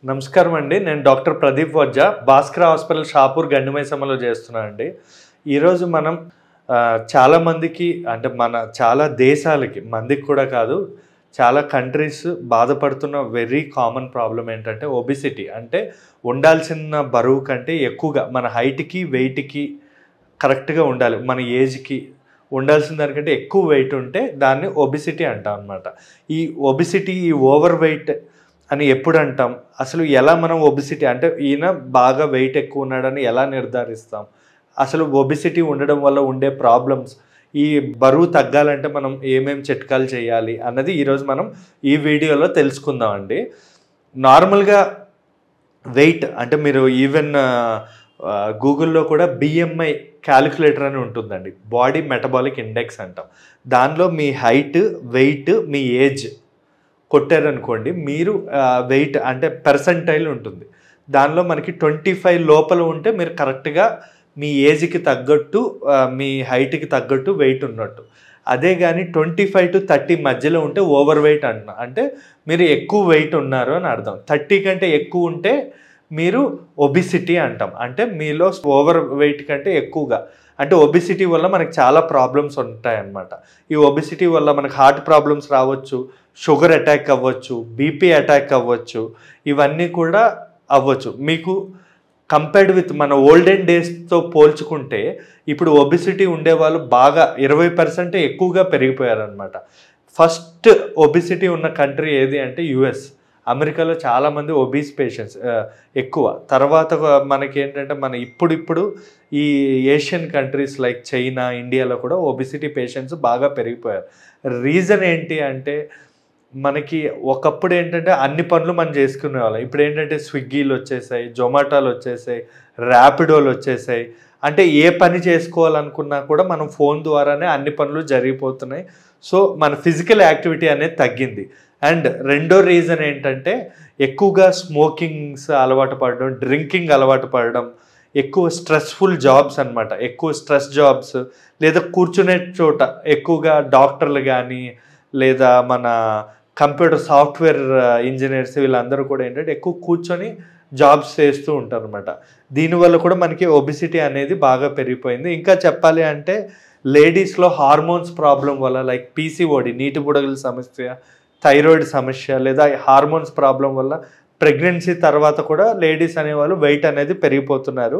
నమస్కారం అండి. నేను డాక్టర్ ప్రదీప్ వజ్జా భాస్కర్ హాస్పిటల్ షాపూర్ గండిమైసమ్మలో చేస్తున్నానండి. ఈరోజు మనం చాలామందికి అంటే మన చాలా దేశాలకి మందికి కూడా కాదు, చాలా కంట్రీస్ బాధపడుతున్న వెరీ కామన్ ప్రాబ్లం ఏంటంటే ఒబిసిటీ. అంటే ఉండాల్సిన బరువు కంటే ఎక్కువగా మన హైట్కి వెయిట్కి కరెక్ట్గా ఉండాలి. మన ఏజ్కి ఉండాల్సిన దానికంటే ఎక్కువ వెయిట్ ఉంటే దాన్ని ఒబిసిటీ అంటాం అనమాట. ఈ ఒబిసిటీ, ఈ ఓవర్ వెయిట్ అని ఎప్పుడు అంటాం? అసలు ఎలా మనం ఒబిసిటీ అంటే ఈయన బాగా వెయిట్ ఎక్కువ ఉన్నాడని ఎలా నిర్ధారిస్తాం? అసలు ఒబిసిటీ ఉండడం వల్ల ఉండే ప్రాబ్లమ్స్, ఈ బరువు తగ్గాలంటే మనం ఏమేమి చిట్కాలు చేయాలి అన్నది ఈరోజు మనం ఈ వీడియోలో తెలుసుకుందాం అండి. నార్మల్గా వెయిట్ అంటే మీరు ఈవెన్ గూగుల్లో కూడా బిఎంఐ క్యాలిక్యులేటర్ అని ఉంటుందండి, బాడీ మెటబాలిక్ ఇండెక్స్ అంటాం. దానిలో మీ హైట్, వెయిట్, మీ ఏజ్ కొట్టారనుకోండి, మీరు వెయిట్ అంటే పర్సెంటైల్ ఉంటుంది. దానిలో మనకి 25 లోపల ఉంటే మీరు కరెక్ట్గా మీ ఏజ్కి తగ్గట్టు, మీ హైట్కి తగ్గట్టు వెయిట్ ఉన్నట్టు. అదే కానీ 25 to 30 మధ్యలో ఉంటే ఓవర్ వెయిట్ అంటున్నా, అంటే మీరు ఎక్కువ వెయిట్ ఉన్నారు అని అర్థం. 30 కంటే ఎక్కువ ఉంటే మీరు ఒబిసిటీ అంటాం, అంటే మీలో ఓవర్ వెయిట్ కంటే ఎక్కువగా. అంటే ఒబిసిటీ వల్ల మనకి చాలా ప్రాబ్లమ్స్ ఉంటాయన్నమాట. ఈ ఒబిసిటీ వల్ల మనకు హార్ట్ ప్రాబ్లమ్స్ రావచ్చు, షుగర్ అటాక్ అవ్వచ్చు, బీపీ అటాక్ అవ్వచ్చు, ఇవన్నీ కూడా అవ్వచ్చు. మీకు కంపేర్డ్ విత్ మన ఓల్డెన్ డేస్తో పోల్చుకుంటే ఇప్పుడు ఒబిసిటీ ఉండేవాళ్ళు బాగా 20% ఎక్కువగా పెరిగిపోయారనమాట. ఫస్ట్ ఒబిసిటీ ఉన్న కంట్రీ ఏది అంటే యుఎస్. అమెరికాలో చాలామంది ఒబీస్ పేషెంట్స్ ఎక్కువ. తర్వాత మనకి ఏంటంటే మన ఇప్పుడు ఈ ఏషియన్ కంట్రీస్ లైక్ చైనా, ఇండియాలో కూడా ఒబిసిటీ పేషెంట్స్ బాగా పెరిగిపోయారు. రీజన్ ఏంటి అంటే మనకి ఒకప్పుడు ఏంటంటే అన్ని పనులు మనం చేసుకునే వాళ్ళం. ఇప్పుడు ఏంటంటే స్విగ్గీలు వచ్చేసాయి, జొమాటోలు వచ్చేసాయి, ర్యాపిడోలు వచ్చేసాయి. అంటే ఏ పని చేసుకోవాలనుకున్నా కూడా మనం ఫోన్ ద్వారానే అన్ని పనులు జరిగిపోతున్నాయి. సో మన ఫిజికల్ యాక్టివిటీ అనేది తగ్గింది. అండ్ రెండో రీజన్ ఏంటంటే ఎక్కువగా స్మోకింగ్స్ అలవాటు పడడం, డ్రింకింగ్ అలవాటు పడడం, ఎక్కువ స్ట్రెస్ఫుల్ జాబ్స్ అనమాట, ఎక్కువ స్ట్రెస్ జాబ్స్, లేదా కూర్చునే చోట ఎక్కువగా డాక్టర్లు కానీ లేదా మన కంప్యూటర్ సాఫ్ట్వేర్ ఇంజనీర్స్ వీళ్ళందరూ కూడా ఏంటంటే ఎక్కువ కూర్చొని జాబ్స్ చేస్తూ ఉంటారు అనమాట. దీనివల్ల కూడా మనకి ఒబిసిటీ అనేది బాగా పెరిగిపోయింది. ఇంకా చెప్పాలి అంటే లేడీస్లో హార్మోన్స్ ప్రాబ్లం వల్ల లైక్ పీసీఓడి, నీటి బుడగల సమస్య, థైరాయిడ్ సమస్య, లేదా హార్మోన్స్ ప్రాబ్లం వల్ల ప్రెగ్నెన్సీ తర్వాత కూడా లేడీస్ అనేవాళ్ళు వెయిట్ అనేది పెరిగిపోతున్నారు.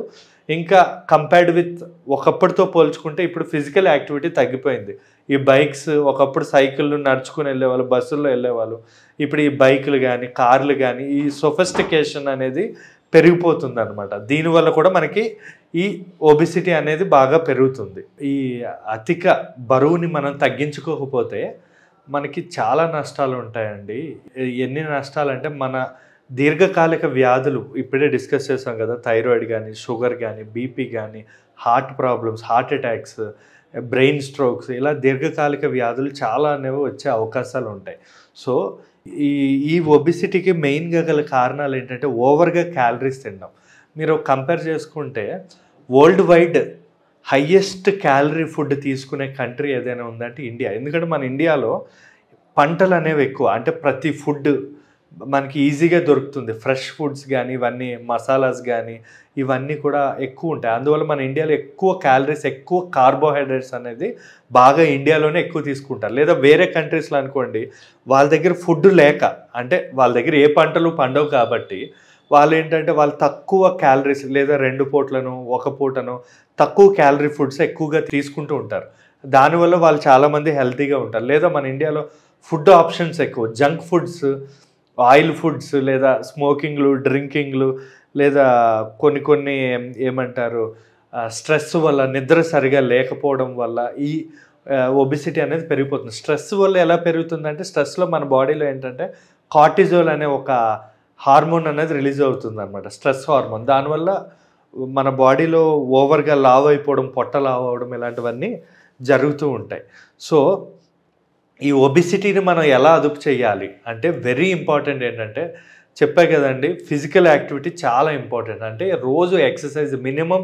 ఇంకా కంపేర్డ్ విత్ ఒకప్పటితో పోల్చుకుంటే ఇప్పుడు ఫిజికల్ యాక్టివిటీ తగ్గిపోయింది. ఈ బైక్స్, ఒకప్పుడు సైకిళ్ళు నడుచుకుని వెళ్ళేవాళ్ళు, బస్సుల్లో వెళ్ళేవాళ్ళు. ఇప్పుడు ఈ బైకులు కానీ కార్లు కానీ ఈ సొఫిస్టికేషన్ అనేది పెరిగిపోతుంది అనమాట. దీనివల్ల కూడా మనకి ఈ ఒబిసిటీ అనేది బాగా పెరుగుతుంది. ఈ అధిక బరువుని మనం తగ్గించుకోకపోతే మనకి చాలా నష్టాలు ఉంటాయండి. ఎన్ని నష్టాలు అంటే మన దీర్ఘకాలిక వ్యాధులు ఇప్పుడే డిస్కస్ చేసాం కదా, థైరాయిడ్ కానీ, షుగర్ కానీ, బీపీ కానీ, heart problems, heart attacks, brain strokes, ఇలా దీర్ఘకాలిక వ్యాధులు చాలా అనేవి వచ్చే అవకాశాలు ఉంటాయి. సో ఈ ఒబిసిటీకి మెయిన్గా గల కారణాలు ఏంటంటే ఓవర్గా క్యాలరీస్ తినడం. మీరు కంపేర్ చేసుకుంటే world wide highest calorie food తీసుకునే కంట్రీ ఏదైనా ఉందంటే ఇండియా. ఎందుకంటే మన ఇండియాలో పంటలు అనేవి ఎక్కువ, అంటే ప్రతి ఫుడ్ మనకి ఈజీగా దొరుకుతుంది. ఫ్రెష్ ఫుడ్స్ కానీ, ఇవన్నీ మసాలాస్ కానీ ఇవన్నీ కూడా ఎక్కువ ఉంటాయి. అందువల్ల మన ఇండియాలో ఎక్కువ క్యాలరీస్, ఎక్కువ కార్బోహైడ్రేట్స్ అనేది బాగా ఇండియాలోనే ఎక్కువ తీసుకుంటారు. లేదా వేరే కంట్రీస్లో అనుకోండి, వాళ్ళ దగ్గర ఫుడ్ లేక, అంటే వాళ్ళ దగ్గర ఏ పంటలు పండవు కాబట్టి వాళ్ళు ఏంటంటే వాళ్ళు తక్కువ క్యాలరీస్, లేదా 2 పూటలను 1 పూటను తక్కువ క్యాలరీ ఫుడ్స్ ఎక్కువగా తీసుకుంటూ ఉంటారు. దానివల్ల వాళ్ళు చాలామంది హెల్తీగా ఉంటారు. లేదా మన ఇండియాలో ఫుడ్ ఆప్షన్స్ ఎక్కువ, జంక్ ఫుడ్స్, ఆయిల్ ఫుడ్స్, లేదా స్మోకింగ్లు, డ్రింకింగ్లు, లేదా కొన్ని ఏమంటారు స్ట్రెస్ వల్ల, నిద్ర సరిగా లేకపోవడం వల్ల ఈ ఒబిసిటీ అనేది పెరిగిపోతుంది. స్ట్రెస్ వల్ల ఎలా పెరుగుతుందంటే స్ట్రెస్లో మన బాడీలో ఏంటంటే కార్టిజోల్ అనే ఒక హార్మోన్ అనేది రిలీజ్ అవుతుంది అనమాట, స్ట్రెస్ హార్మోన్. దానివల్ల మన బాడీలో ఓవర్గా లావ్ అయిపోవడం, పొట్ట లావ్ అవ్వడం, ఇలాంటివన్నీ జరుగుతూ ఉంటాయి. సో ఈ ఒబిసిటీని మనం ఎలా అదుపు చేయాలి అంటే వెరీ ఇంపార్టెంట్ ఏంటంటే చెప్పా కదండి, ఫిజికల్ యాక్టివిటీ చాలా ఇంపార్టెంట్. అంటే రోజు ఎక్సర్సైజ్ మినిమం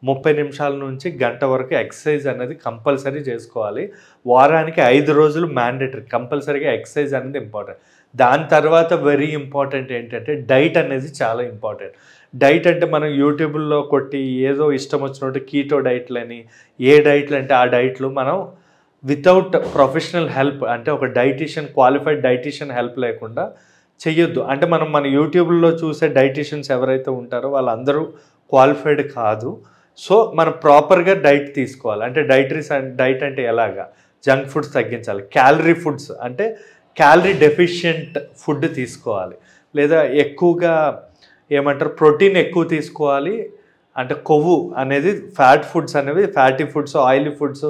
30 నిమిషాల నుంచి గంట వరకు ఎక్సర్సైజ్ అనేది కంపల్సరీ చేసుకోవాలి. వారానికి 5 రోజులు మ్యాండేటరీ, కంపల్సరీగా ఎక్సర్సైజ్ అనేది ఇంపార్టెంట్. దాని తర్వాత వెరీ ఇంపార్టెంట్ ఏంటంటే డైట్ అనేది చాలా ఇంపార్టెంట్. డైట్ అంటే మనం యూట్యూబ్లో కొట్టి ఏదో ఇష్టం వచ్చినట్టు కీటో డైట్లని, ఏ డైట్లు అంటే ఆ డైట్లు మనం వితౌట్ ప్రొఫెషనల్ హెల్ప్, అంటే ఒక డైటీషియన్, క్వాలిఫైడ్ డైటీషియన్ హెల్ప్ లేకుండా చెయ్యొద్దు. అంటే మనం మన యూట్యూబ్లో చూసే డైటీషియన్స్ ఎవరైతే ఉంటారో వాళ్ళందరూ క్వాలిఫైడ్ కాదు. సో మనం ప్రాపర్గా డైట్ తీసుకోవాలి. అంటే డైట్ అంటే ఎలాగా, జంక్ ఫుడ్స్ తగ్గించాలి, క్యాలరీ ఫుడ్స్ అంటే క్యాలరీ డెఫిషియెంట్ ఫుడ్ తీసుకోవాలి, లేదా ఎక్కువగా ఏమంటారు ప్రోటీన్ ఎక్కువ తీసుకోవాలి. అంటే కొవ్వు అనేది ఫ్యాట్ ఫుడ్స్ అనేవి, fatty foods, oily foods,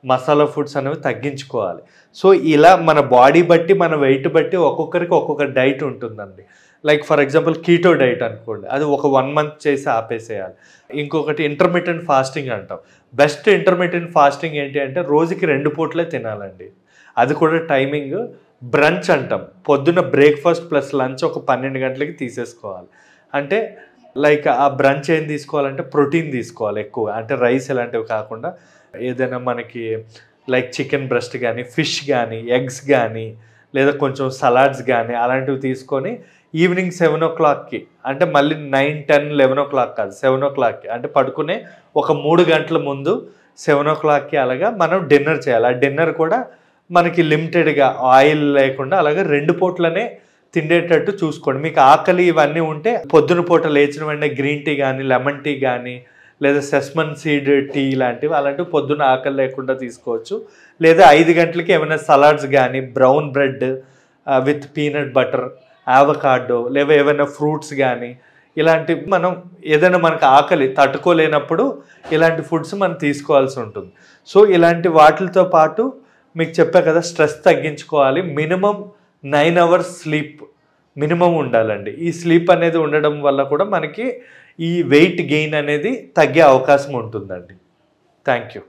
masala foods అనేవి తగ్గించుకోవాలి. సో ఇలా మన బాడీ బట్టి, మన వెయిట్ బట్టి ఒక్కొక్కరికి ఒక్కొక్క డైట్ ఉంటుందండి. Like for example keto diet అనుకోండి, అది ఒక 1 month చేసి ఆపేసేయాలి. ఇంకొకటి ఇంటర్మిటెంట్ ఫాస్టింగ్ అంటాం. బెస్ట్ ఇంటర్మిటెంట్ ఫాస్టింగ్ ఏంటి అంటే రోజుకి 2 పూట్లే తినాలండి. అది కూడా టైమింగ్ బ్రంచ్ అంటాం. పొద్దున్న బ్రేక్ఫాస్ట్ ప్లస్ లంచ్ ఒక 12 గంటలకి తీసేసుకోవాలి. అంటే లైక్ ఆ బ్రంచ్ ఏం తీసుకోవాలంటే ప్రోటీన్ తీసుకోవాలి ఎక్కువ, అంటే రైస్ ఇలాంటివి కాకుండా ఏదైనా మనకి లైక్ చికెన్ బ్రెస్ట్ కానీ, ఫిష్ కానీ, ఎగ్స్ కానీ, లేదా కొంచెం సలాడ్స్ కానీ అలాంటివి తీసుకొని ఈవినింగ్ 7 o'clockకి, అంటే మళ్ళీ 9, 10, 11 o'clock కాదు, 7 o'clockకి, అంటే పడుకునే ఒక 3 గంటల ముందు 7 o'clockకి అలాగా మనం డిన్నర్ చేయాలి. ఆ డిన్నర్ కూడా మనకి లిమిటెడ్గా ఆయిల్ లేకుండా అలాగే 2 పూట్లనే తిండేటట్టు చూసుకోండి. మీకు ఆకలి ఇవన్నీ ఉంటే పొద్దున పూట లేచిన వెంటనే గ్రీన్ టీ కానీ, లెమన్ టీ కానీ, లేదా సెస్మన్ సీడ్ టీ లాంటివి అలాంటివి పొద్దున్న ఆకలి లేకుండా తీసుకోవచ్చు. లేదా 5 గంటలకి ఏమైనా సలాడ్స్ కానీ, brown bread with peanut butter, avocado, లేదా ఏమైనా ఫ్రూట్స్ కానీ, ఇలాంటివి మనం ఏదైనా మనకు ఆకలి తట్టుకోలేనప్పుడు ఇలాంటి ఫుడ్స్ మనం తీసుకోవాల్సి ఉంటుంది. సో ఇలాంటి వాటితో పాటు మీకు చెప్పా కదా, స్ట్రెస్ తగ్గించుకోవాలి. మినిమం 9 hours స్లీప్ మినిమం ఉండాలండి. ఈ స్లీప్ అనేది ఉండడం వల్ల కూడా మనకి ఈ వెయిట్ గెయిన్ అనేది తగ్గే అవకాశం ఉంటుందండి. Thank you.